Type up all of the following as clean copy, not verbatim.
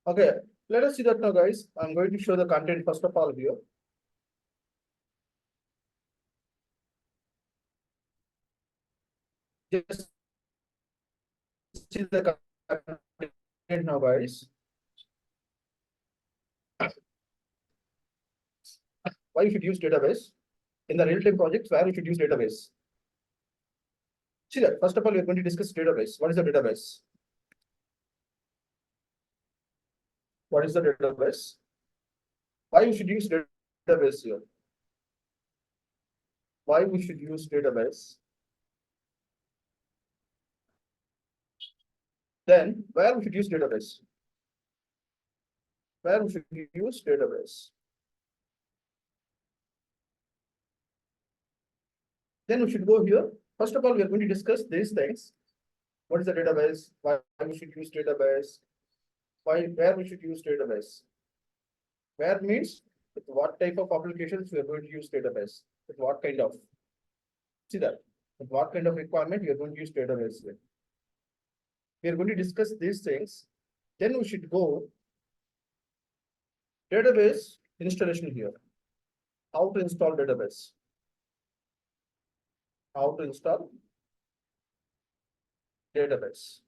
Okay, let us see that now, guys. I'm going to show the content first of all here. Just see the content now, guys. Why you should use database in the real-time projects? Where you should use database? See that. First of all, we're going to discuss database. What is the database? What is the database? Why you should use database here? Why we should use database? Then where we should use database? Where we should use database? Then we should go here. First of all, we are going to discuss these things. What is the database? Why we should use database? Where we should use database? Where means with what type of applications we are going to use database? With what kind of? See that. With what kind of requirement we are going to use database with? We are going to discuss these things. Then we should go database installation here. How to install database? How to install database?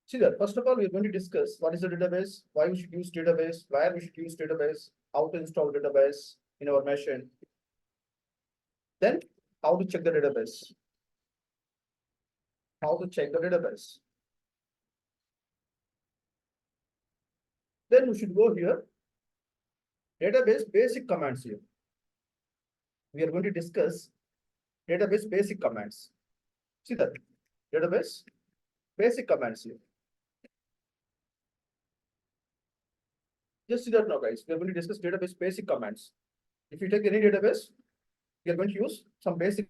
See that. First of all, we are going to discuss what is the database, why we should use database, where we should use database, how to install database in our machine. Then how to check the database. How to check the database. Then we should go here. Database basic commands here. We are going to discuss database basic commands. See that. Database basic commands here. Just see that now, guys. We are going to discuss database basic commands. If you take any database, we are going to use some basic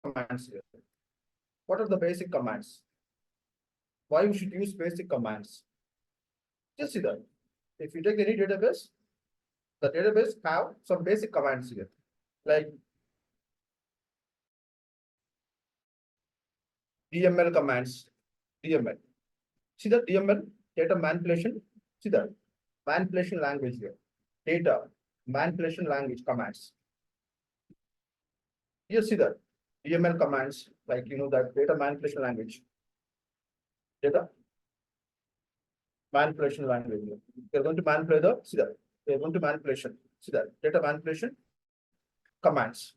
commands here. What are the basic commands? Why we should use basic commands? Just see that. If you take any database, the database have some basic commands here, like DML commands. DML. See the DML, data manipulation. See that. Manipulation language here. Data manipulation language commands. You see that. DML commands, like that data manipulation language. Data manipulation language. They're going to manipulate the, see that. They're going to manipulation. See that. Data manipulation commands.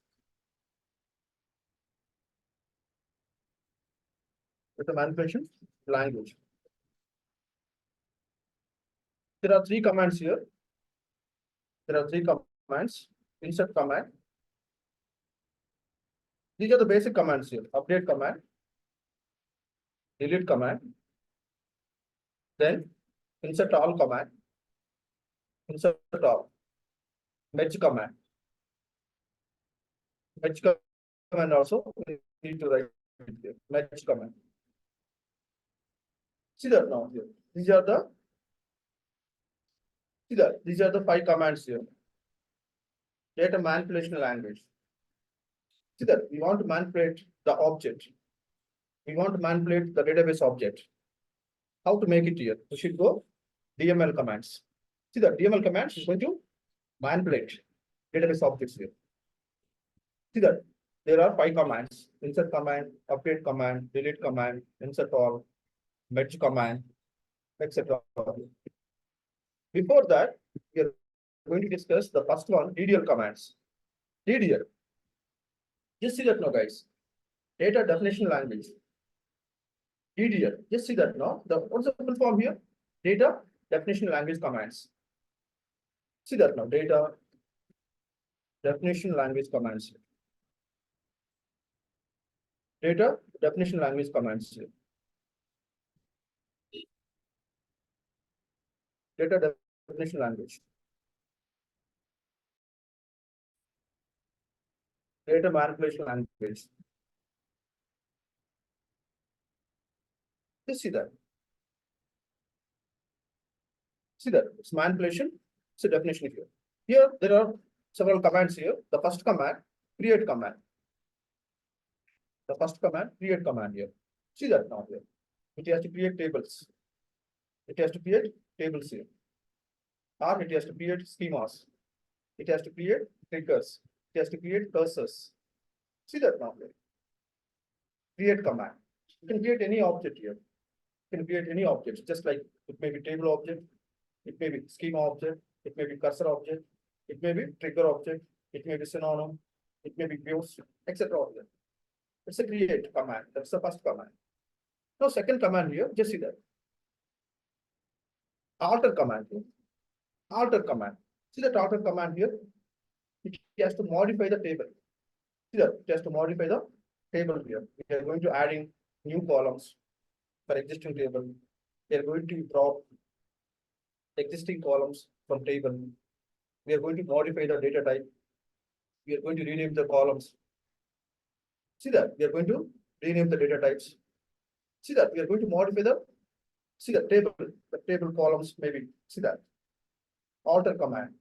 Data manipulation language. There are three commands here. There are three commands. Insert command. These are the basic commands here. Update command. Delete command. Then insert all command. Insert all. Merge command. Merge command also we need to write here. Merge command. See that now here. These are the these are the 5 commands here. Data manipulation language. See that we want to manipulate the object. We want to manipulate the database object. How to make it here? We should go DML commands. See that DML commands is going to manipulate database objects here. See that there are 5 commands: insert command, update command, delete command, insert all, merge command, etc. Before that, we are going to discuss the first one, DDL commands. DDL. Just see that now, guys. Data definition language. DDL. Just see that now. What's the full form here? Data definition language commands. See that now. Data definition language commands. Data definition language commands. Data definition language. Data manipulation language. Just see that. See that. It's manipulation. It's a definition here. Here, there are several commands here. The first command, create command. The first command, create command here. See that now here. It has to create tables. it has to create tables here, or it has to create schemas, it has to create triggers, it has to create cursors. See that now? Create command. You can create any object here. You can create any object, just like it may be table object, it may be schema object, it may be cursor object, it may be trigger object, it may be synonym, it may be views, etc. object. It's a create command. That's the first command. Now, second command here, just see that. Alter command here. Alter command. See that alter command here? It has to modify the table. See that? It has to modify the table here. We are going to adding new columns for existing table. We are going to drop existing columns from table. We are going to modify the data type. We are going to rename the columns. See that? We are going to rename the data types. See that? We are going to modify the, see the table columns maybe. See that? Alter command.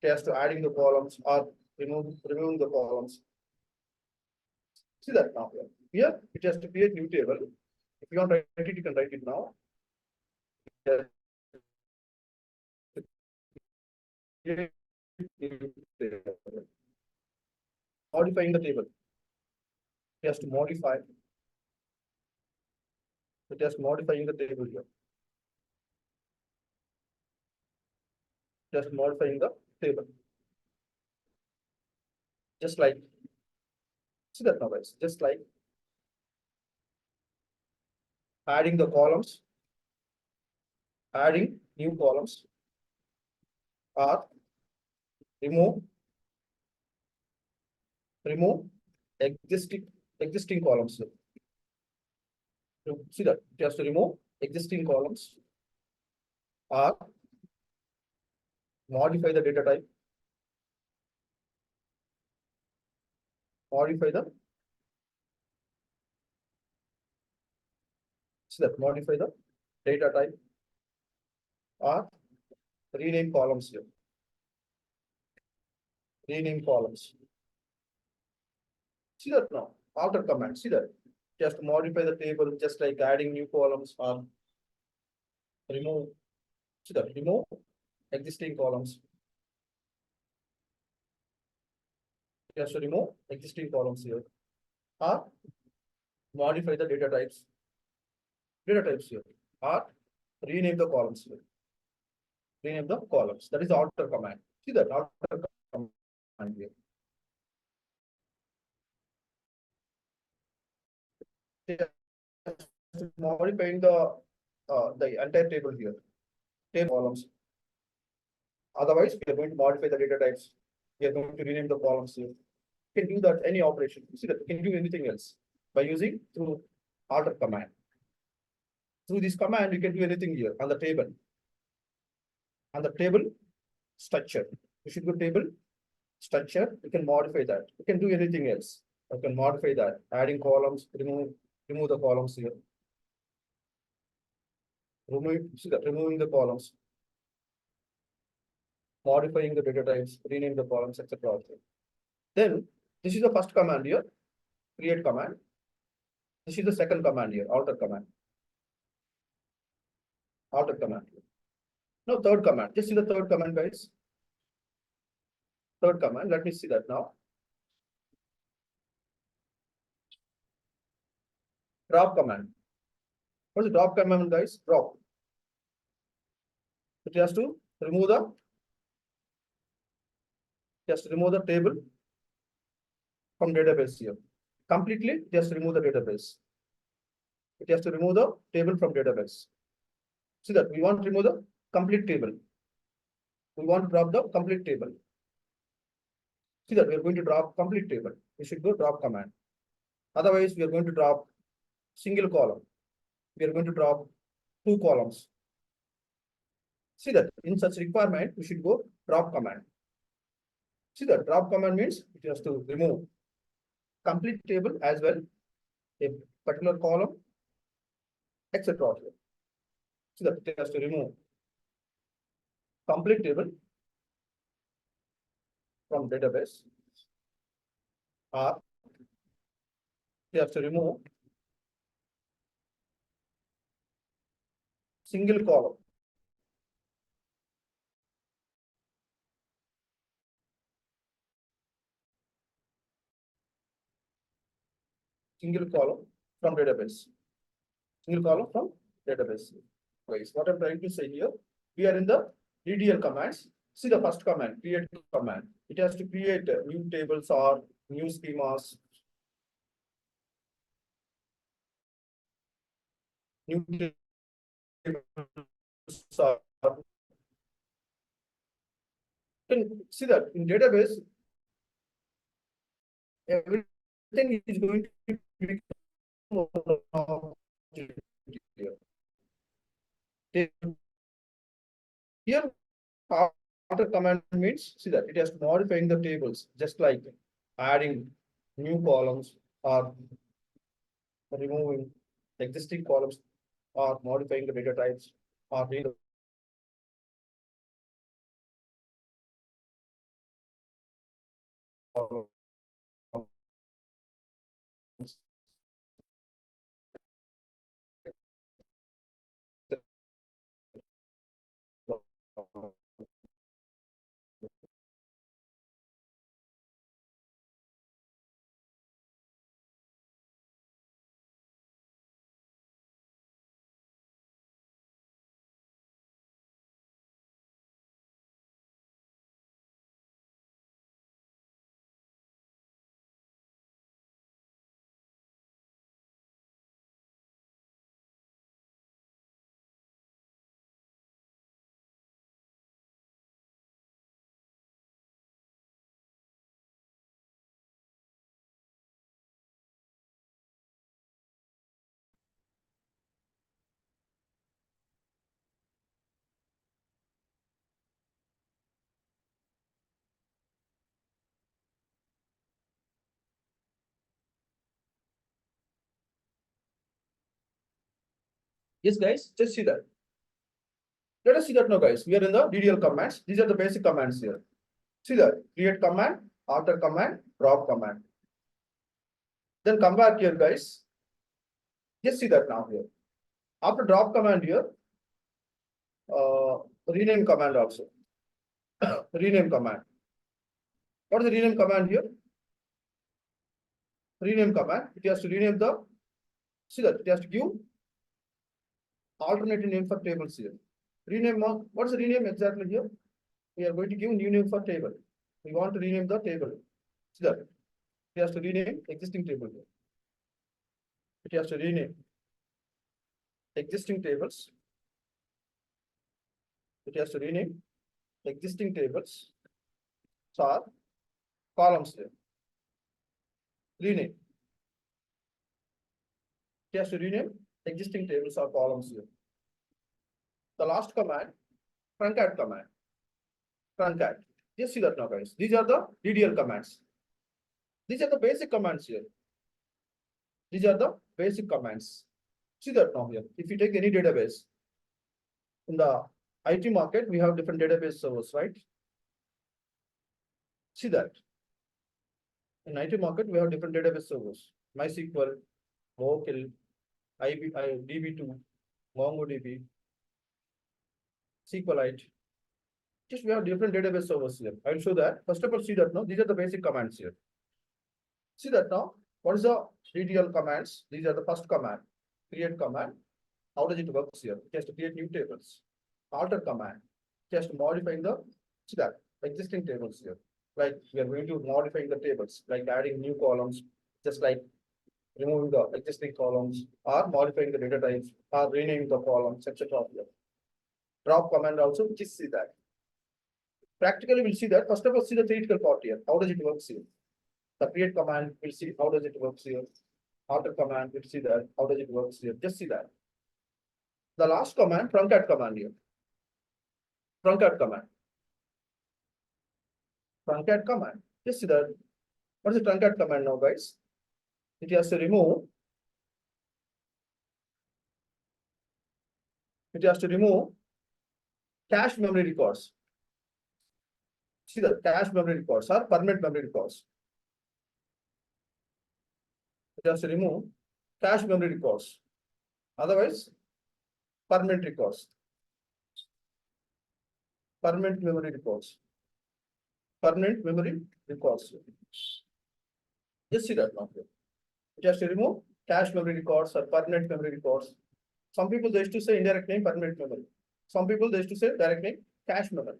It has to adding the columns or removing the columns. See that now here. Here it has to create new table. If you want to write it, you can write it now. Modifying the table. It has to modify. It has modifying the table here. Just modifying the table. Just like, see that now guys, just like adding the columns, adding new columns, or remove existing columns. See that it has to remove existing columns or modify the data type, modify the, see that modify the data type or rename columns here. Rename columns. See that now, alter command, see that. Just modify the table, just like adding new columns or remove, see that, remove existing columns. Just to remove existing columns here. Or modify the data types here. Or rename the columns here. Rename the columns. That is the alter command. See that alter command here. Modifying the entire table here, table columns. Otherwise, we are going to modify the data types. We are going to rename the columns here. You can do that any operation. You see that you can do anything else by using through alter command. Through this command, you can do anything here on the table. On the table structure, you should go table structure. You can modify that. You can do anything else. You can modify that. Adding columns, remove the columns here. Removing the columns, modifying the data types, rename the columns, etc. Then this is the first command here, create command. This is the second command here, alter command. Alter command. Now third command. Just see the third command, guys. Third command. Let me see that now. Drop command. What is the drop command, guys? Drop. It has to remove the table from database here. Completely, just remove the database. It has to remove the table from database. See that we want to remove the complete table. We want to drop the complete table. See that we are going to drop complete table. We should go drop command. Otherwise, we are going to drop single column. We are going to drop 2 columns. See that in such requirement, we should go drop command. See that drop command means it has to remove complete table as well, a particular column, etc. See that it has to remove complete table from database, or it has to remove single column single column from database. Single column from database. Guys, what I'm trying to say here, we are in the DDL commands. See the first command, create command. It has to create new tables or new schemas, new tables or can see that in database, everything is going to be here. After command means see that it has modifying the tables, just like adding new columns or removing existing columns or modifying the data types or doing the yes, guys, just see that. Let us see that now, guys. We are in the DDL commands. These are the basic commands here. See that create command, alter command, drop command. Then come back here, guys. Just see that now here. After drop command here, rename command also. Rename command. What is the rename command here? Rename command. It has to rename the. See that it has to give alternative name for tables here. Rename. What is the rename exactly here? We are going to give new name for table. We want to rename the table. See that it has to rename existing table here. It has to rename existing tables. It has to rename existing tables. So columns here. Rename. It has to rename existing tables or columns here. The last command, truncat command. Truncat. Just see that now, guys. These are the DDL commands. These are the basic commands here. These are the basic commands. See that now here. If you take any database, in the IT market, we have different database servers, right? See that. In IT market, we have different database servers. MySQL, Oracle, DB2, MongoDB, SQLite. Just we have different database servers here. I will show that. First of all, see that now. These are the basic commands here. See that now. What is the DDL commands? These are the first command. Create command. How does it work here? It has to create new tables. Alter command. It has to modify the see that existing tables here. Like we are going to modify the tables, like adding new columns, just like removing the existing columns, or modifying the data types, or renaming the columns, etc. Drop command also, just see that. Practically, we'll see that. First of all, see the theoretical part here. How does it work here? The create command, we'll see how does it work here. Alter command, we'll see that. How does it work here? Just see that. The last command, truncat command here. Truncat command. Truncat command. Just see that. What is the truncat command now, guys? It has to remove. It has to remove cache memory records. See the cache memory records or permanent memory records. It has to remove cache memory records. Otherwise, permanent records. Permanent memory records. Permanent memory records. Just see that now. Just remove cache memory records or permanent memory records. Some people they used to say indirect name permanent memory. Some people they used to say direct name cache memory.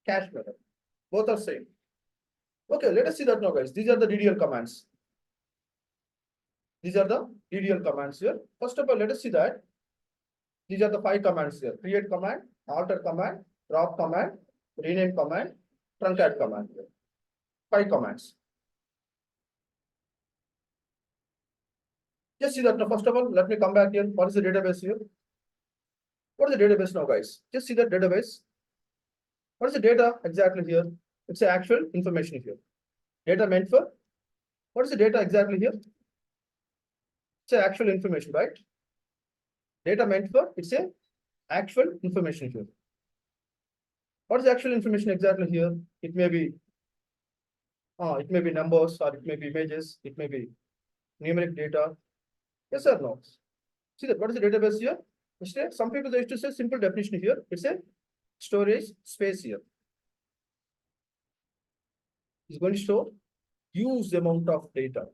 Cache memory. Both are same. Okay, let us see that now, guys. These are the DDL commands. These are the DDL commands here. First of all, let us see that. These are the 5 commands here. Create command, alter command, drop command, rename command, truncate command. 5 commands. Just see that now. First of all, let me come back here. What is the database here? What is the database now, guys? Just see that database. What is the data exactly here? It's the actual information here. Data meant for. What is the data exactly here? It's the actual information, right? Data meant for. It's a actual information here. What is the actual information exactly here? It may be numbers, or it may be images, it may be numeric data. Yes or no? See that what is the database here? Instead, some people they used to say simple definition here. It's a storage space here. It's going to store huge amount of data.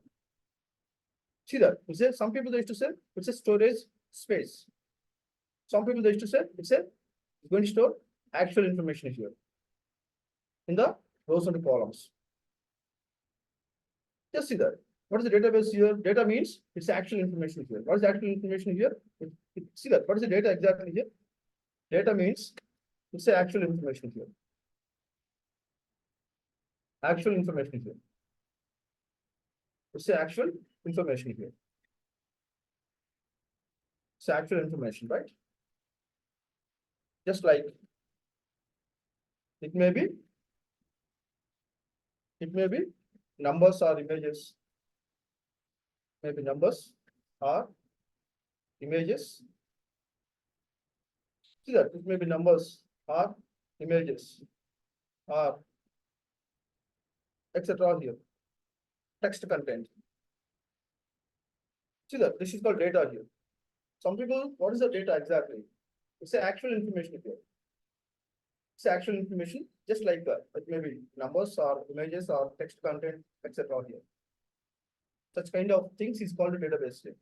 See that? Some people they used to say it's a storage space. Some people they used to say it's going to store actual information here in the rows and the columns. Just see that. What is the database here? Data means it's actual information here. What is the actual information here? See that. What is the data exactly here? Data means it's the actual information here. Actual information here. It's the actual information here. It's actual information, right? Just like it may be numbers or images. Maybe numbers or images. See that it may be numbers or images or etc. here. Text content. See that this is called data here. Some people, what is the data exactly? It's the actual information here. It's actual information, just like that. It may be numbers or images or text content, etc. here. Such kind of things is called a database here.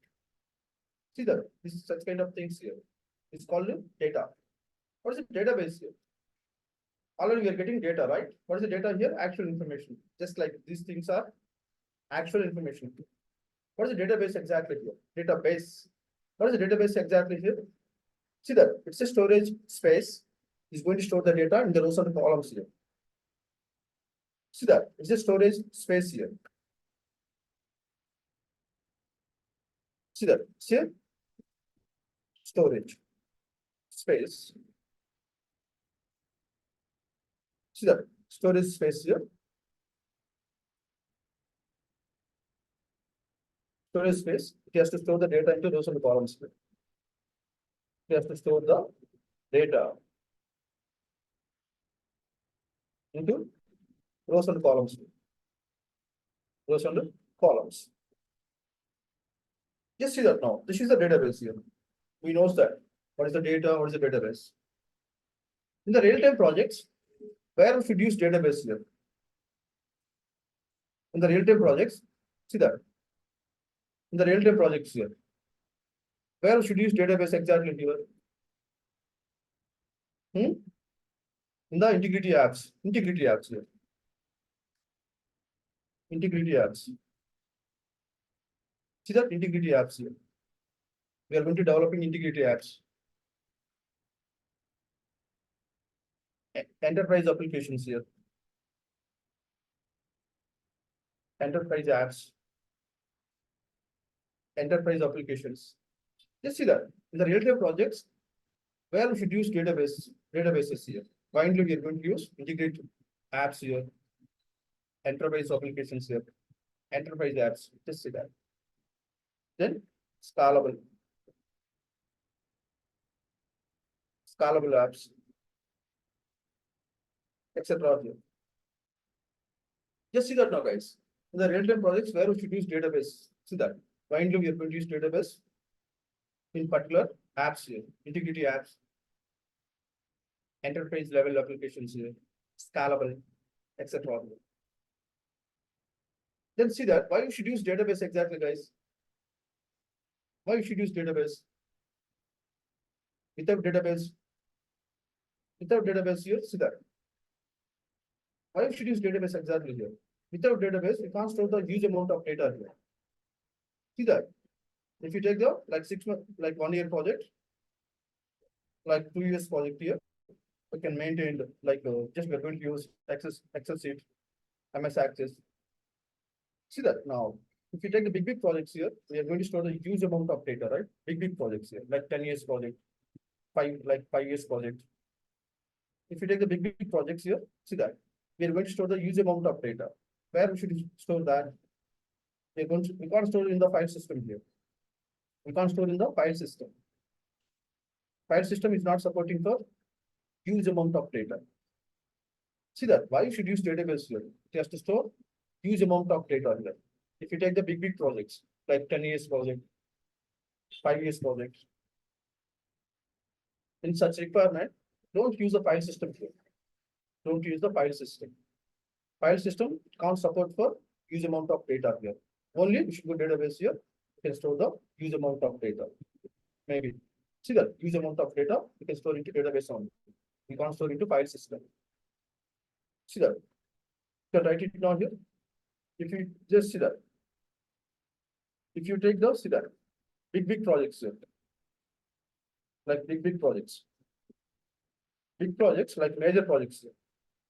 See that this is such kind of things here. It's called data. What is the database here? Already we are getting data, right? What is the data here? Actual information. Just like these things are actual information. What is the database exactly here? Database. What is the database exactly here? See that it's a storage space. It's going to store the data in the rows and columns here. See that it's a storage space here. See that it's a storage space. See that storage space here. Storage space. It has to store the data into rows and columns here. It has to store the data into rows and columns. Rows and columns. Just see that now. This is the database here. We know that. What is the data? What is the database? In the real-time projects, where we should use database here? In the real-time projects, see that. In the real-time projects here, where we should use database exactly here? In the integrity apps. Integrity apps here. Integrity apps. See that integrity apps here. We are going to developing integrity apps. Enterprise applications here. Enterprise apps. Enterprise applications. Just see that in the real-time projects, where we should use databases here. Finally, we are going to use integrate apps here. Enterprise applications here. Enterprise apps. Just see that. Then scalable apps, etc. here. Just see that now, guys. In the real-time projects, where we should use database. See that. Finally, we are going to use database in particular apps here. Integrity apps, enterprise level applications here, scalable, etc. Then see that why you should use database exactly, guys. Why you should use database? Without database, here, see that. Why you should use database exactly here? Without database, you can't store the huge amount of data here. See that. If you take the like 6 month, like 1 year project, like 2 years project here, we can maintain like just we're going to use Excel sheet, MS Access. See that now. If you take the big projects here, we are going to store the huge amount of data, right? Big projects here, like 10 years project, 5 years project. If you take the big projects here, see that we are going to store the huge amount of data. Where we should store that? We can't store it in the file system here. We can't store in the file system. File system is not supporting for huge amount of data. See that why you should use database here? It has to store huge amount of data here. If you take the big projects like 10 years project, 5 years project, in such requirement, don't use the file system here. Don't use the file system. File system can't support for huge amount of data here. Only we should go database here. You can store the huge amount of data. Maybe see that huge amount of data you can store into database only. We can't store into file system. See that. You can write it down here. If you just see that. If you take the see that big projects here, like big projects. Big projects like major projects here.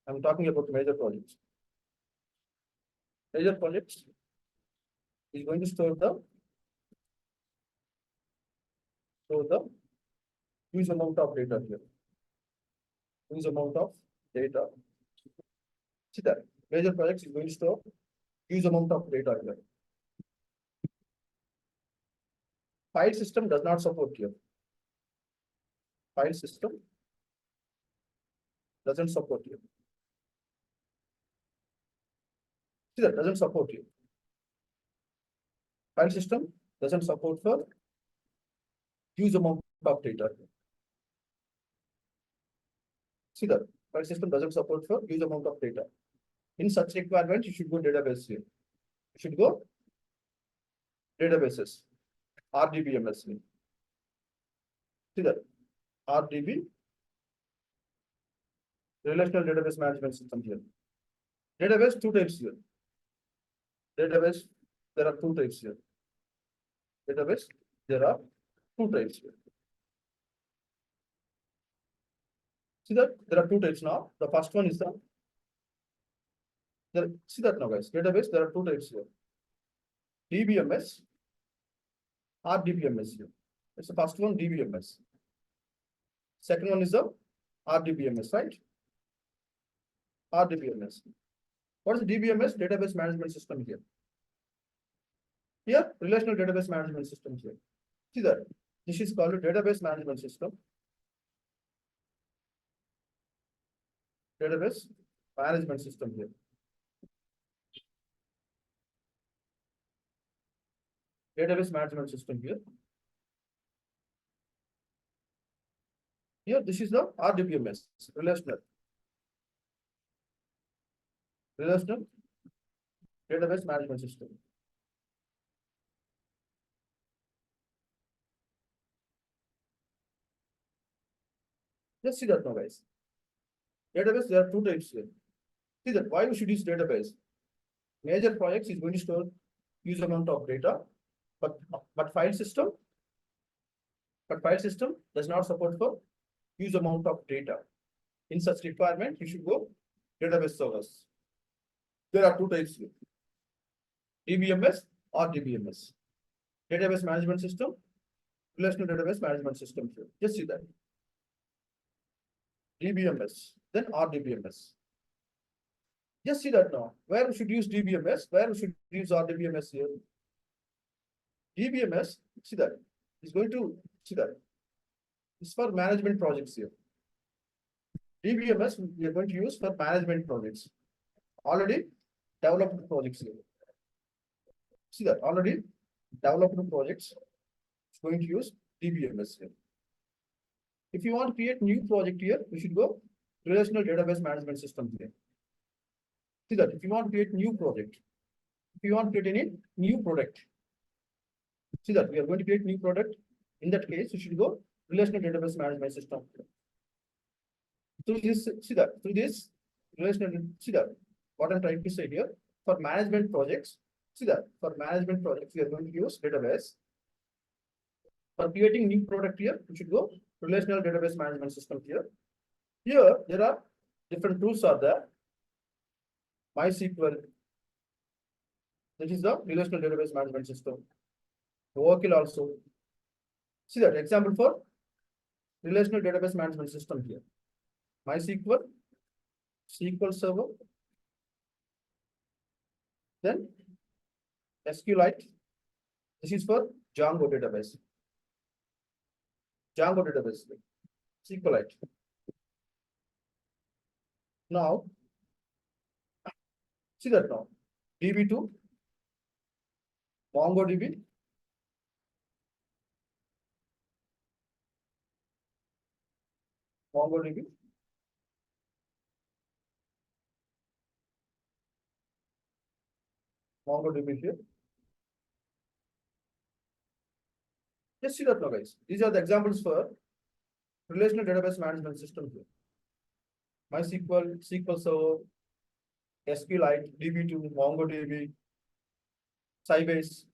I'm talking about major projects. Major projects is going to store the huge amount of data here. Huge amount of data. See that major projects is going to store huge amount of data here. File system does not support here. File system doesn't support you. See that doesn't support you. File system doesn't support for huge amount of data. See that file system doesn't support for huge amount of data. In such requirements, you should go database here. You should go databases, RDBMS. See that RDB, relational database management system here. Database, two types here. Database, there are two types here. Database, there are two types here. See that there are two types now. The first one is see that now, guys. Database, there are two types here. DBMS, RDBMS here. It's the first one, DBMS. Second one is the RDBMS, right? RDBMS. What is DBMS? Database management system here. Here, relational database management system here. See that this is called a database management system. Database management system here. Database management system here. Here, this is the RDBMS, relational database management system. Just see that now, guys. Database, there are two types here. See that why we should use database. Major projects is going to store huge amount of data, but file system does not support for huge amount of data. In such requirement, you should go database servers. There are two types here. DBMS or DBMS. Database management system, relational database management system here. Just see that. DBMS, then RDBMS. Just see that now. Where we should use DBMS, where we should use RDBMS here. DBMS, see that, is going to, see that, it's for management projects here. DBMS, we are going to use for management projects. Already developed projects here. See that, already developed projects, it's going to use DBMS here. If you want to create new project here, we should go relational database management system here. See that if you want to create new project, you want to create any new product, see that we are going to create new product. In that case, you should go relational database management system. Through this, see that through this relational, see that what I'm trying to say here, for management projects, see that for management projects, we are going to use database. For creating new product here, you should go relational database management system here. Here, there are different tools are there. MySQL, that is the relational database management system. Oracle also. See that example for relational database management system here. MySQL, SQL Server, then SQLite. This is for Django database. Django database, SQLite. Now, see that now. DB2, MongoDB, MongoDB, MongoDB here. Just see that now, guys. These are the examples for relational database management system here. MySQL, SQL Server, SQLite, DB2, MongoDB, Sybase,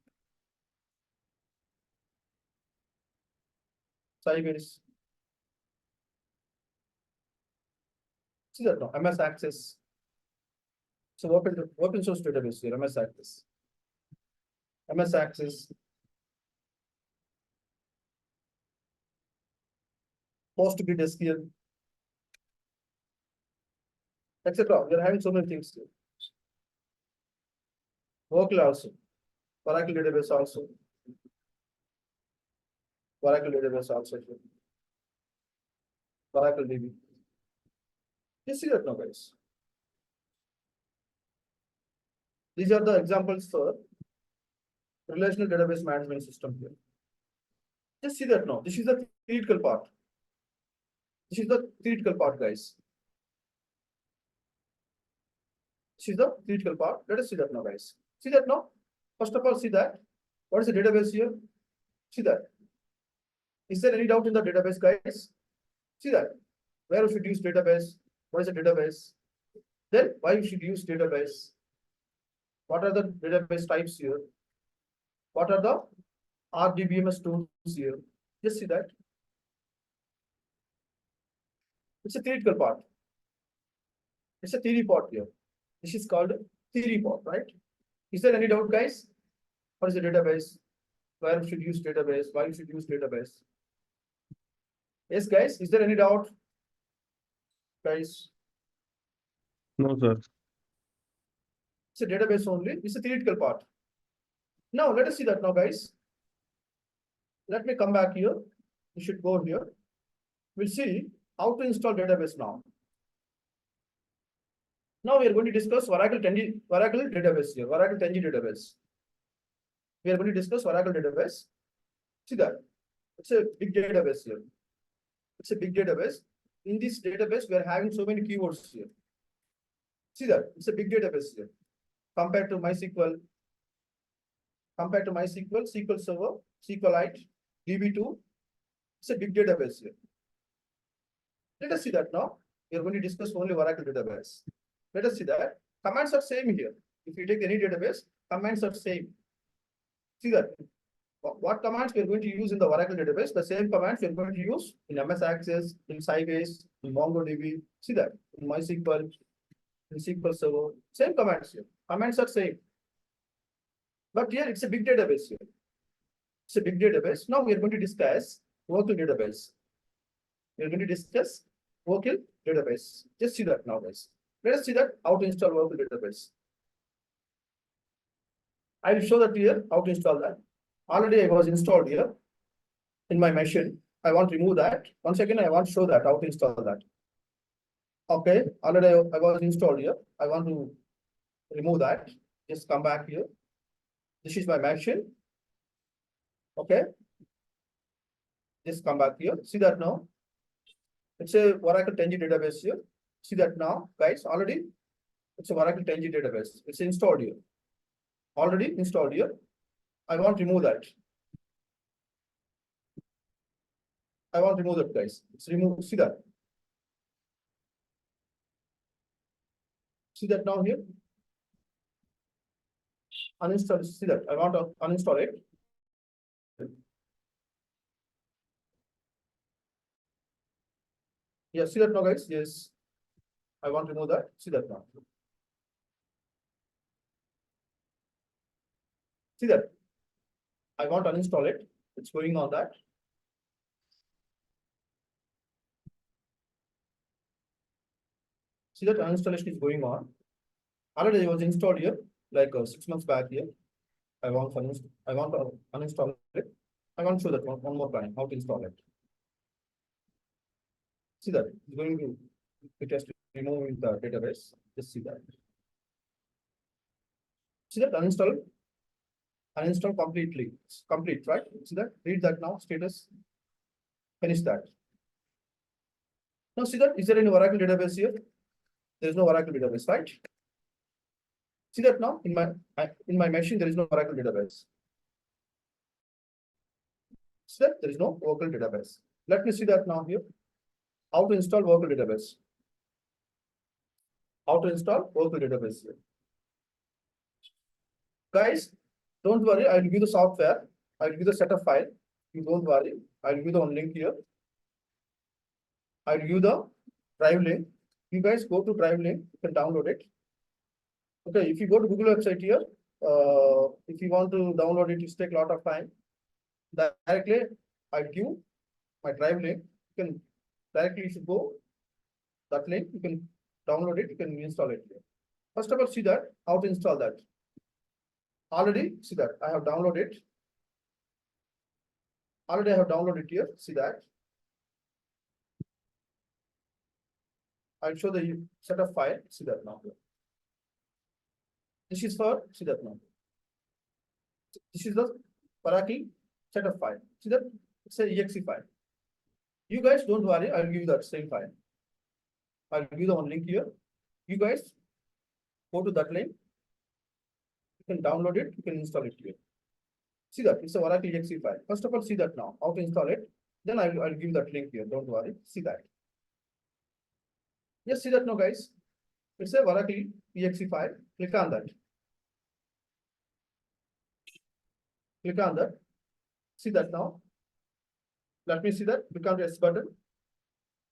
see that now, MS Access. So open source database here, MS Access. MS Access, PostgreSQL, etc. We are having so many things here. Oracle also, Oracle database also, Oracle database also here. Oracle DB. You see that now, guys. These are the examples for relational database management system here. Just see that now. This is the theoretical part. This is the theoretical part, guys. This is the theoretical part. Let us see that now, guys. See that now. First of all, see that. What is the database here? See that. Is there any doubt in the database, guys? See that. Where we should use database? What is the database? Then why we should use database? What are the database types here? What are the RDBMS tools here? Just see that. It's a theoretical part. It's a theory part here. This is called theory part, right? Is there any doubt, guys? What is the database? Where we should use database? Why we should use database? Yes, guys. Is there any doubt, guys? No, sir. It's a database only. It's a theoretical part. Now let us see that now, guys. Let me come back here. We should go here. We'll see how to install database now. Now we are going to discuss Oracle database here. Oracle 10G database. We are going to discuss Oracle database. See that. It's a big database here. It's a big database. In this database, we are having so many keywords here. See that. It's a big database here. Compared to MySQL, SQL Server, SQLite, DB2, it's a big database here. Let us see that now. We are going to discuss only Oracle database. Let us see that. Commands are same here. If you take any database, commands are same. See that. What commands we are going to use in the Oracle database? The same commands we are going to use in MS Access, in Sybase, in MongoDB. See that. In MySQL, in SQL Server, same commands here. Commands are same. But here it's a big database here. It's a big database. Now we are going to discuss Oracle database. We are going to discuss Oracle database. Just see that now, guys. Let us see that how to install Oracle database. I will show that here how to install that. Already I was installed here in my machine. I want to remove that. Once again, I want to show that how to install that. Okay, already I was installed here. I want to remove that. Just come back here. This is my machine. Okay. Just come back here. See that now. It's a Oracle 10G database here. See that now, guys. Already it's a Oracle 10G database. It's installed here. already installed here. I want to remove that. I want to remove that, guys. It's remove. See that. See that now here. Uninstall. See that. I want to uninstall it. Yeah, see that now, guys. Yes. I want to remove that. See that now. See that. I want to uninstall it. It's going on that. See that uninstallation is going on. Already it was installed here, like 6 months back here. I want to uninstall it. I want to show that one more time how to install it. See that it's going to it has to remove in the database. Just see that. See that uninstall completely. It's complete, right? See that? Read that now. Status. Finish that. Now see that. Is there any Oracle database here? There is no Oracle database, right? See that now in my machine there is no Oracle database. See that there is no Oracle database. Let me see that now here. How to install Oracle database? How to install Oracle database here? Guys, don't worry. I'll give you the software. I'll give you the setup file. You don't worry. I'll give you the one link here. I'll give you the drive link. You guys go to drive link. You can download it. Okay, if you go to Google website here, if you want to download it, it take a lot of time. Directly, I'll give my drive link. You can directly, if you go that link, you can download it. You can install it here. First of all, see that how to install that. Already see that I have downloaded. Already I have downloaded here. See that. I'll show the setup file. See that now. This is for, see that now. This is the Oracle setup file. See that? It's a exe file. You guys don't worry. I'll give you that same file. I'll give you the one link here. You guys go to that link. You can download it. You can install it here. See that? It's a Oracle exe file. First of all, see that now. How to install it. Then I'll give that link here. Don't worry. See that. Yes, see that now, guys. It's a Oracle exe file. Click on that. Click on that. See that now. Let me see that. Click on the S button.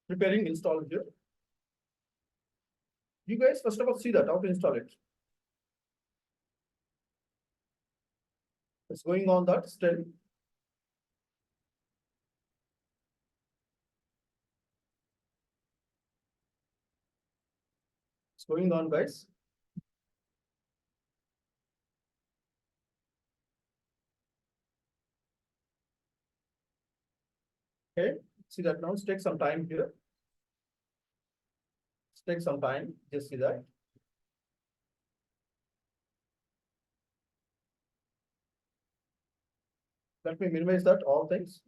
Preparing install here. You guys, first of all, see that how to install it. It's going on that still. It's going on, guys. Okay, see that now. It's take some time here. It's take some time. Just see that. Let me minimize that all things.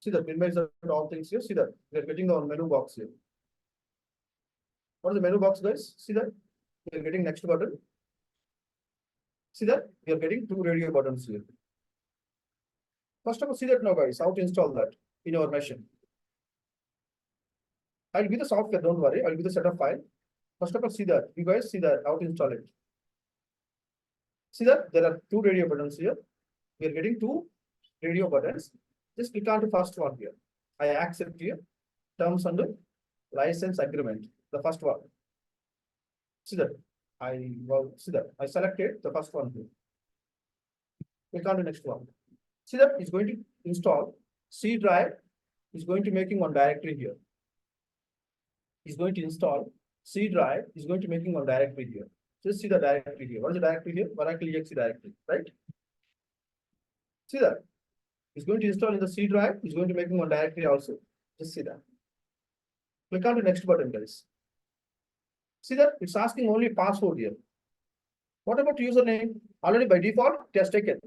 See that minimize that all things here. See that we are getting the menu box here. What is the menu box, guys? See that we are getting next button. See that we are getting two radio buttons here. First of all, see that now, guys, how to install that in our machine. I'll give the software, don't worry. I'll give the setup file. First of all, see that. You guys see that how to install it. See that there are two radio buttons here. We are getting two radio buttons. Just click on the first one here. I accept here. Terms and license agreement. The first one. See that. See that. I selected the first one here. Click on the next one. See that it's going to install C drive. Is going to making one directory here. Is going to install C drive. Is going to making one directory here. Just see the directory here. What is the directory here? Oracle exe directory, right? See that. It's going to install in the C drive. It's going to making one directory also. Just see that. Click on the next button, guys. See that it's asking only password here. What about username? Already by default, it has taken.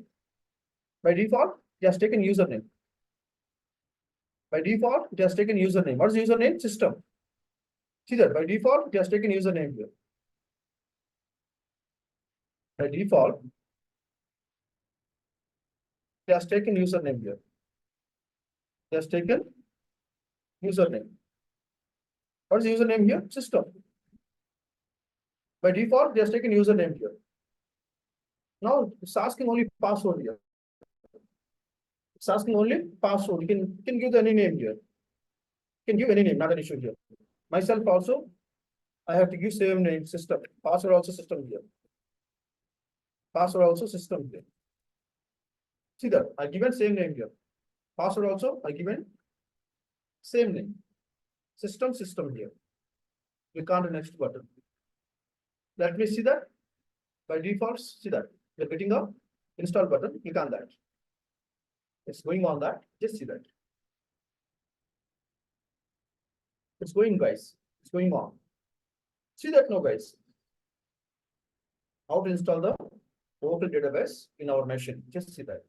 By default, it has taken username. By default, it has taken username. What is the username? System. See that by default, it has taken username here. by default, he has taken username here. He has taken username. What is the username here? System. By default, he has taken username here. Now it's asking only password here. It's asking only password. You can give any name here. You can give any name, not an issue here. Myself also, I have to give same name, system. Password also system here. Password also system here. See that I given same name here. Password also I given same name. System here. Click on the next button. Let me see that. By default, see that. You're getting a install button. Click on that. It's going on that. Just see that. It's going, guys. It's going on. See that now, guys. How to install the Oracle database in our machine. Just see that.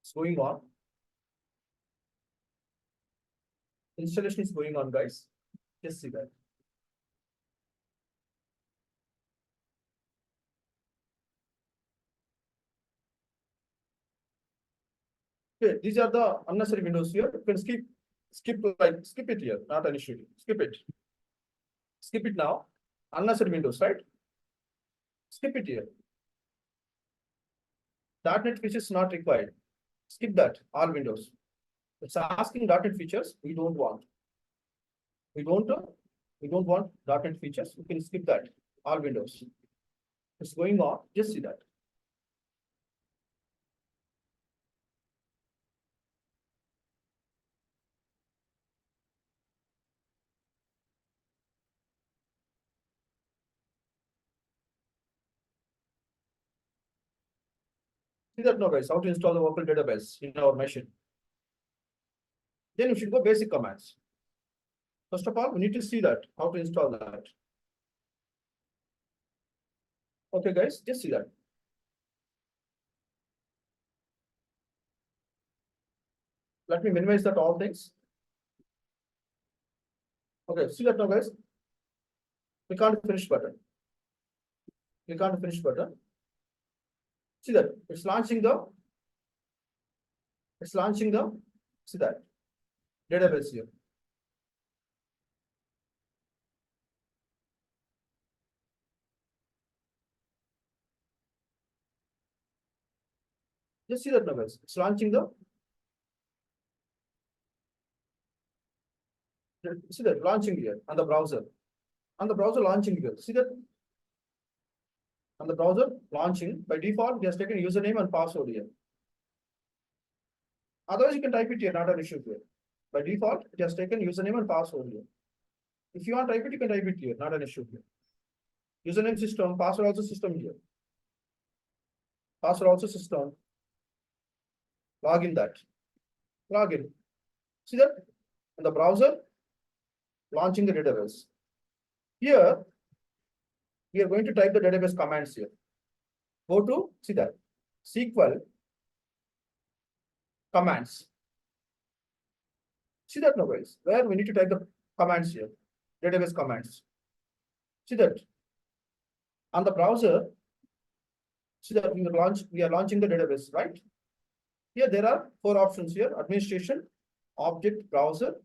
It's going on. Installation is going on, guys. Just see that. Okay, these are the unnecessary windows here. You can skip it here, not an issue. Skip it. Skip it now. Unnecessary windows, right? Skip it here. .NET features not required. Skip that, all windows. It's asking .NET features, we don't want. We don't want .NET features. You can skip that, all windows. It's going on, just see that. See that now, guys, how to install the Oracle database in our machine. Then we should go basic commands. First of all, we need to see that, how to install that. Okay, guys, just see that. Let me minimize that all things. Okay, see that now, guys. Click on the finish button. Click on the finish button. See that it's launching the see that database here. Just see that now, guys. It's launching the see that launching here on the browser. On the browser launching here. See that on the browser launching by default, it has taken username and password here. Otherwise, you can type it here, not an issue here. By default, it has taken username and password here. If you want to type it, you can type it here, not an issue here. Username system, password also system here. Password also system. Login that. Login. See that? In the browser, launching the database. Here, we are going to type the database commands here. Go to, see that, SQL commands. See that now, guys, where we need to type the commands here, database commands. See that on the browser, see that we are launching the database, right? Here there are 4 options here: administration, object, browser,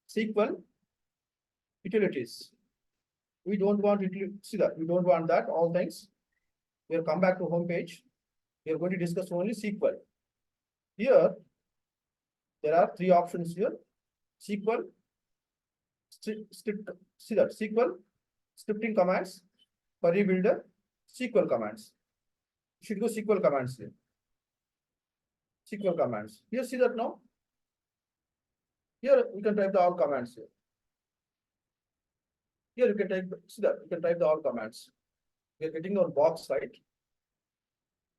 SQL, utilities. We don't want it. See that we don't want that all things. We'll come back to home page. We are going to discuss only SQL. Here there are 3 options here: SQL, see that SQL, scripting commands, query builder, SQL commands. You should go SQL commands here. SQL commands. Here, see that now. Here we can type the all commands here. Here you can type, see that you can type the all commands. We are getting on box, right?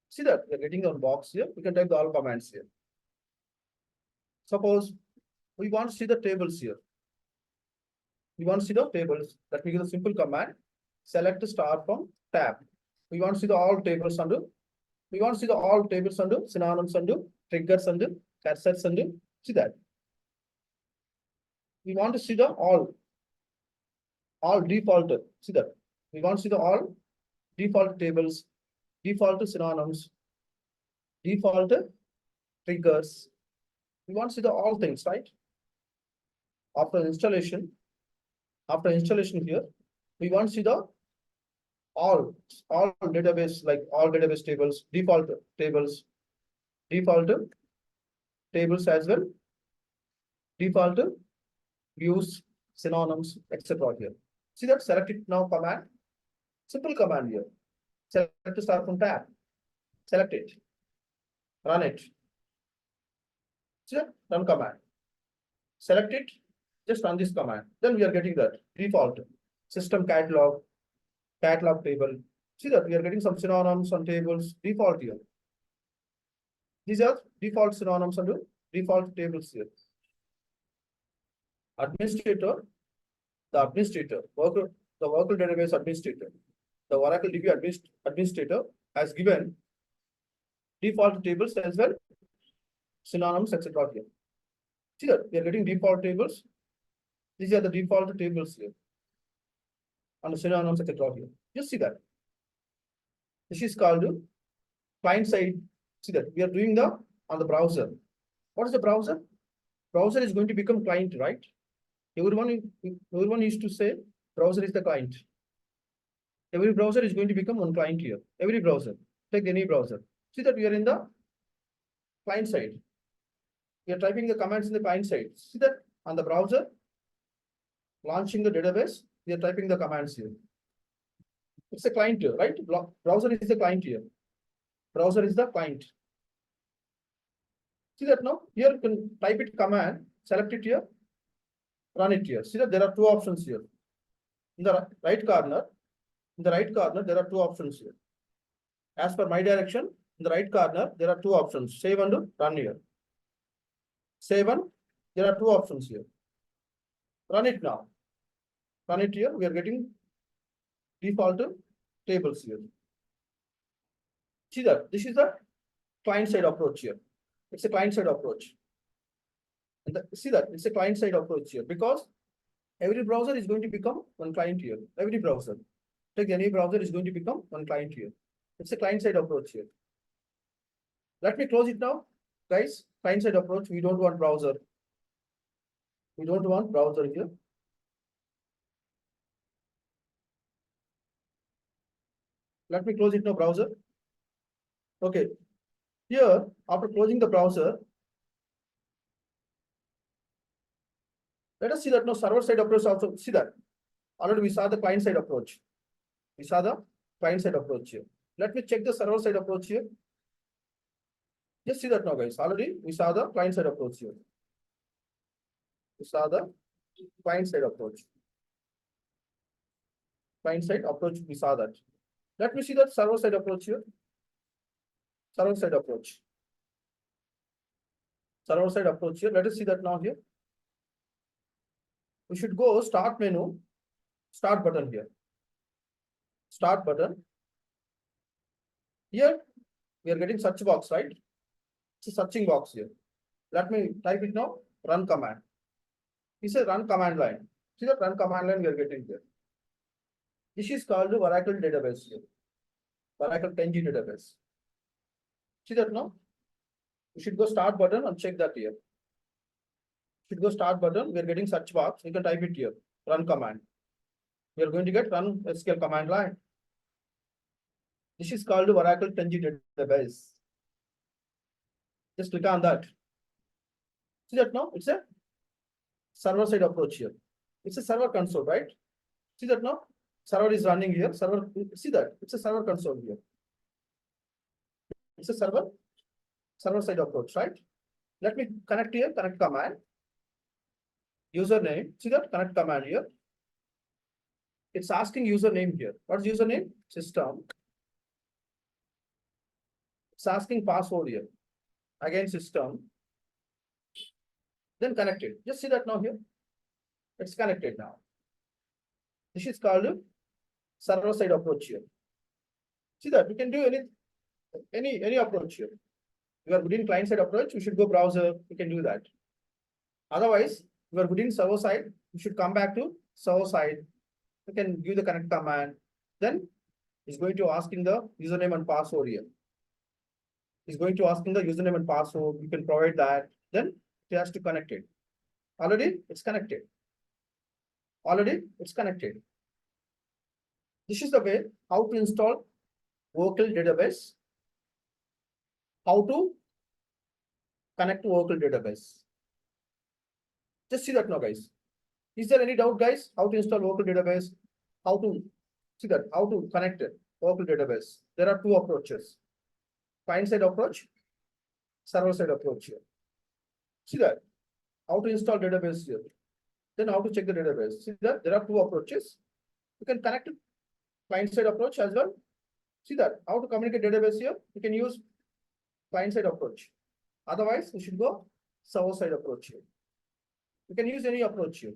See that we are getting on box here. We can type the all commands here. Suppose we want to see the tables here. We want to see the tables. Let me give a simple command. Select star from tab. We want to see the all tables under. We want to see the all tables under synonyms under triggers under cursors under. See that. We want to see the all default. See that. We want to see the all default tables, default synonyms, default triggers. We want to see the all things, right? After installation here, we want to see the all database, like all database tables, default tables as well, default views, synonyms, etc. here. See that select it now command, simple command here. Select to start from tab, select it, run it. See that run command, select it, just run this command. Then we are getting that default system catalog table. See that we are getting some synonyms and tables default here. These are default synonyms and default tables here. Administrator, the administrator, the Oracle database administrator, the Oracle DB administrator has given default tables as well, synonyms, etc. here. See that we are getting default tables. These are the default tables here. And the synonyms, etc. here. Just see that. This is called client side. See that we are doing the on the browser. What is the browser? Browser is going to become client, right? Everyone used to say browser is the client. Every browser is going to become one client here. Every browser, take any browser. See that we are in the client side. We are typing the commands in the client side. See that on the browser, launching the database, we are typing the commands here. It's a client here, right? Browser is the client here. Browser is the client. See that now? Here you can type it command, select it here, run it here. See that there are two options here. In the right corner, there are two options here. As per my direction, in the right corner, there are two options, save and run here. Save and there are two options here. Run it now. Run it here. We are getting default tables here. See that this is the client side approach here. It's a client side approach. And see that it's a client side approach here because every browser is going to become one client here. Every browser, take any browser is going to become one client here. It's a client side approach here. Let me close it now, guys. Client side approach. We don't want browser. We don't want browser here. Let me close it now, browser. Okay. Here, after closing the browser, let us see that now server side approach also. See that already we saw the client side approach. We saw the client side approach here. Let me check the server side approach here. Just see that now, guys. Already we saw the client side approach here. We saw the client side approach. Client side approach, we saw that. Let me see that server side approach here. Server side approach. Server side approach here. Let us see that now here. We should go start menu, start button here. Start button. Here we are getting search box, right? It's a searching box here. Let me type it now. Run command. It's a run command line. See that run command line we are getting here. This is called the Oracle database here. Oracle 10G database. See that now? You should go start button and check that here. Should go start button. We are getting search box. You can type it here. Run command. We are going to get run SQL command line. This is called Oracle 10G database. Just click on that. See that now? It's a server side approach here. It's a server console, right? See that now? Server is running here. Server, see that? It's a server console here. It's a server side approach, right? Let me connect here, connect command. Username, see that? Connect command here. It's asking username here. What's username? System. It's asking password here. Again, system. Then connected. Just see that now here. It's connected now. This is called server side approach here. See that we can do any approach here. We are good in client side approach, we should go browser, we can do that. Otherwise, we are good in server side, we should come back to server side. We can give the connect command, Then it's going to asking the username and password here. It's going to asking the username and password. You can provide that. Then it has to connect it. Already it's connected. Already it's connected. This is the way how to install Oracle database. How to connect to Oracle database. Just see that now, guys. Is there any doubt, guys? How to install Oracle database? How to see that? How to connect it? Oracle database. There are two approaches: client-side approach, server-side approach here. See that? How to install database here. Then how to check the database. See that there are two approaches. You can connect to client-side approach as well. See that how to communicate database here. You can use client-side approach. Otherwise, you should go server-side approach here. You can use any approach here.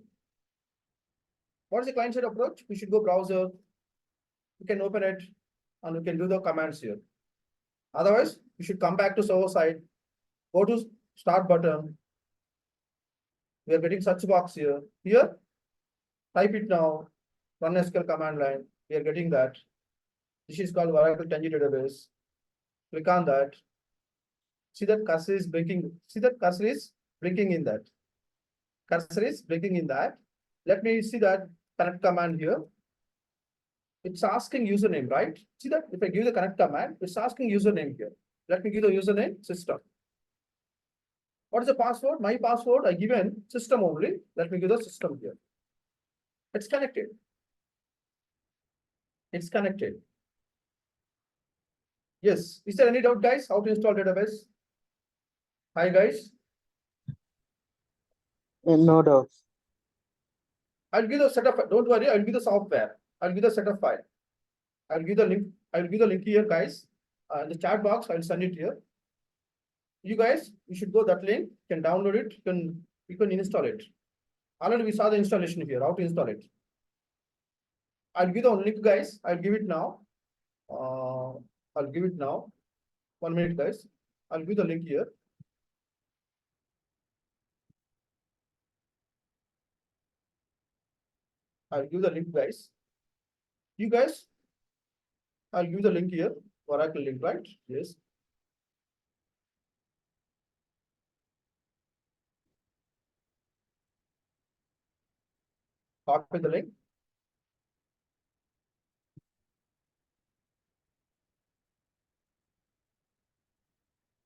What is the client-side approach? We should go browser. You can open it and you can do the commands here. Otherwise, you should come back to server side. Go to start button. We are getting search box here. Here, type it now. Run SQL command line. We are getting that. This is called Oracle Tangi database. Click on that. See that cursor is blinking. See that cursor is blinking in that. Cursor is blinking in that. Let me see that connect command here. It's asking username, right? See that if I give the connect command, it's asking username here. Let me give the username system. What is the password? My password I given system only. Let me give the system here. It's connected. It's connected. Yes. Is there any doubt, guys? How to install database? Hi, guys. No doubts. I'll give the setup. Don't worry. I'll give the software. I'll give the setup file. I'll give the link. I'll give the link here, guys. In the chat box, I'll send it here. You guys, you should go that link. You can download it. You can install it. Already we saw the installation here. How to install it? I'll give the link, guys. I'll give it now. I'll give it now. 1 minute, guys. I'll give the link here. I'll give the link, guys. You guys, I'll give the link here. Oracle link, right? Yes. Copy the link.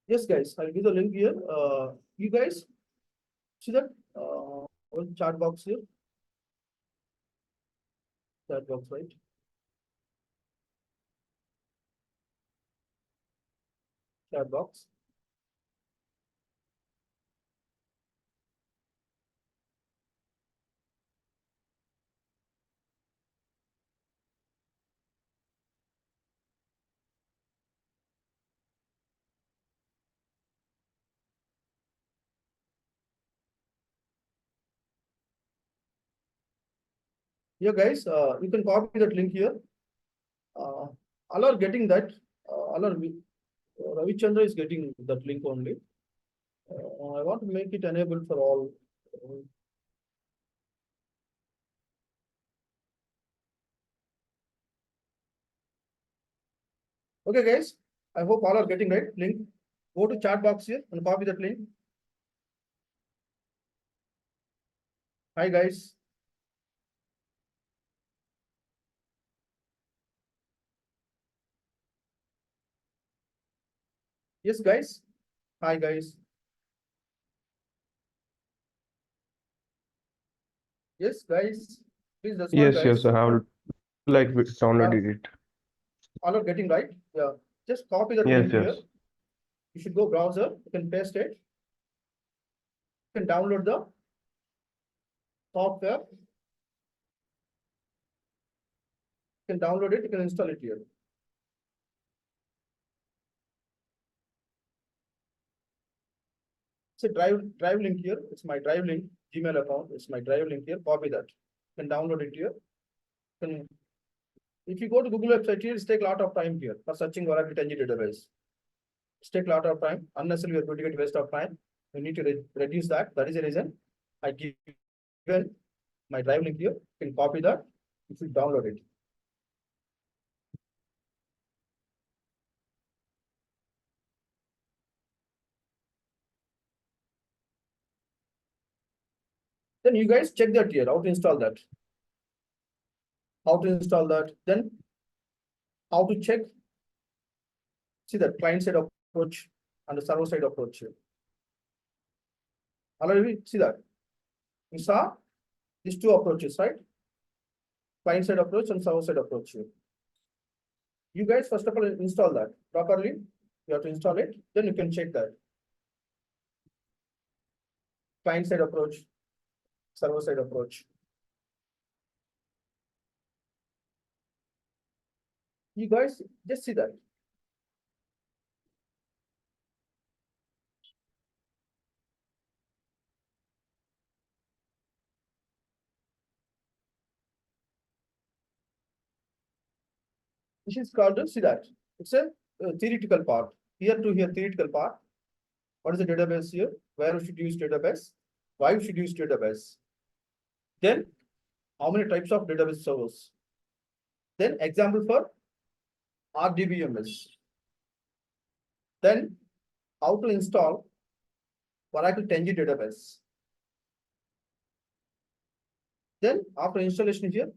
Yes, guys, I'll give the link here. You guys see that chat box here? Chat box, right? Chat box. Yeah, guys, you can copy that link here. All are getting that. All are Ravichandra is getting that link only. I want to make it enabled for all. Okay, guys. I hope all are getting right link. Go to chat box here and copy that link. Hi, guys. Yes, guys. Hi, guys. Yes, guys. Please respond, Yes, guys. I have downloaded it. All are getting right. Yeah. Just copy that Yes, link here. yes. You should go browser. You can paste it. You can download the software. You can download it. You can install it here. It's a drive link here. It's my drive link Gmail account. It's my drive link here. Copy that. You can download it here. If you go to Google website here, it's take a lot of time here for searching Oracle Tangi database. It's take a lot of time. Unnecessarily, you're going to get waste of time. You need to reduce that. That is the reason I given my drive link here. You can copy that. You should download it. Then you guys check that here, how to install that. How to install that, then how to check. See that client side approach and the server side approach here. Already see that. We saw these two approaches, right? Client side approach and server side approach here. You guys first of all install that properly. You have to install it, then you can check that. Client side approach, server side approach. You guys just see that. This is called, see that. It's a theoretical part. Here to here theoretical part. What is the database here? Where we should use database? Why we should use database? Then how many types of database servers? Then example for RDBMS. Then how to install Oracle 10G database. Then after installation here,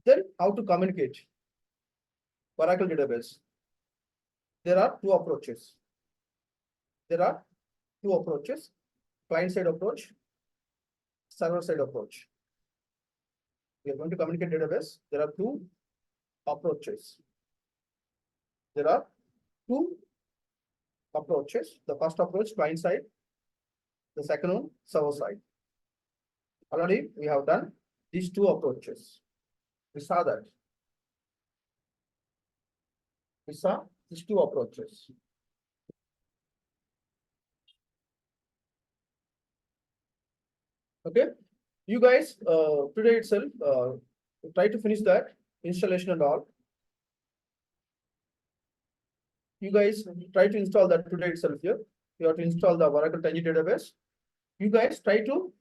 then how to communicate Oracle database. There are two approaches. Client side approach, server side approach. We are going to communicate database. There are two approaches. The first approach, client side. The second one, server side. Already we have done these two approaches. We saw that. We saw these two approaches. Okay, you guys today itself try to finish that installation and all. You guys try to install that today itself here. You have to install the Oracle 10G database. You guys try to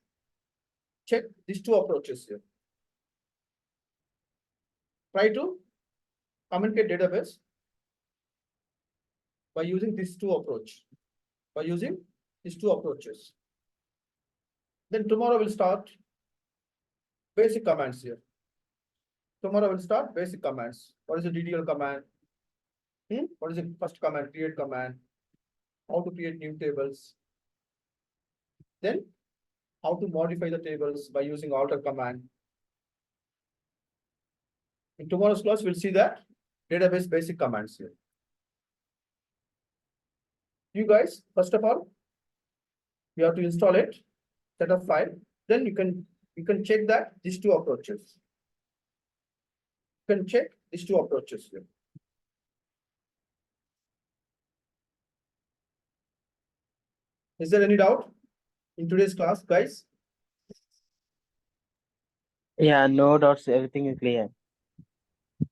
check these two approaches here. Try to communicate database by using these two approaches. Then tomorrow we'll start basic commands here. What is the DDL command? What is the first command? Create command. How to create new tables. Then how to modify the tables by using alter command. In tomorrow's class, we'll see that database basic commands here. You guys, first of all, you have to install it, set up file. Then you can check that these two approaches. You can check these two approaches here. Is there any doubt in today's class, guys? Yeah, no doubts. Everything is clear.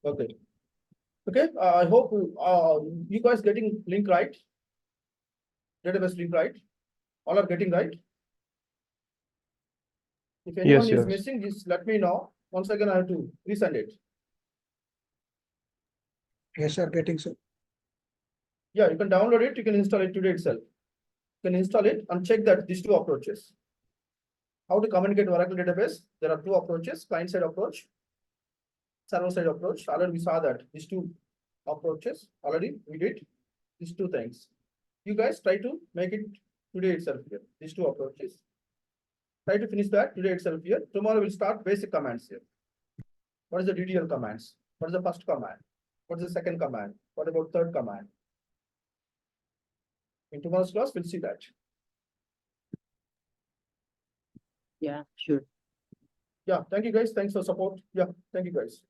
Okay. Okay. I hope you guys getting link right. Database link right. All are getting right. If anyone is missing, just let me know. Once again, I have to resend it. Yes, sir, getting so. Yeah, you can download it. You can install it today itself. You can install it and check that these two approaches. How to communicate Oracle database? There are two approaches: client side approach, server side approach. Already we saw that these two approaches. Already we did these two things. You guys try to make it today itself here. These two approaches. Try to finish that today itself here. Tomorrow we'll start basic commands here. What is the DDL commands? What is the first command? What is the second command? What about third command? In tomorrow's class, we'll see that. Yeah, sure. Yeah, thank you guys. Thanks for support. Yeah, thank you guys.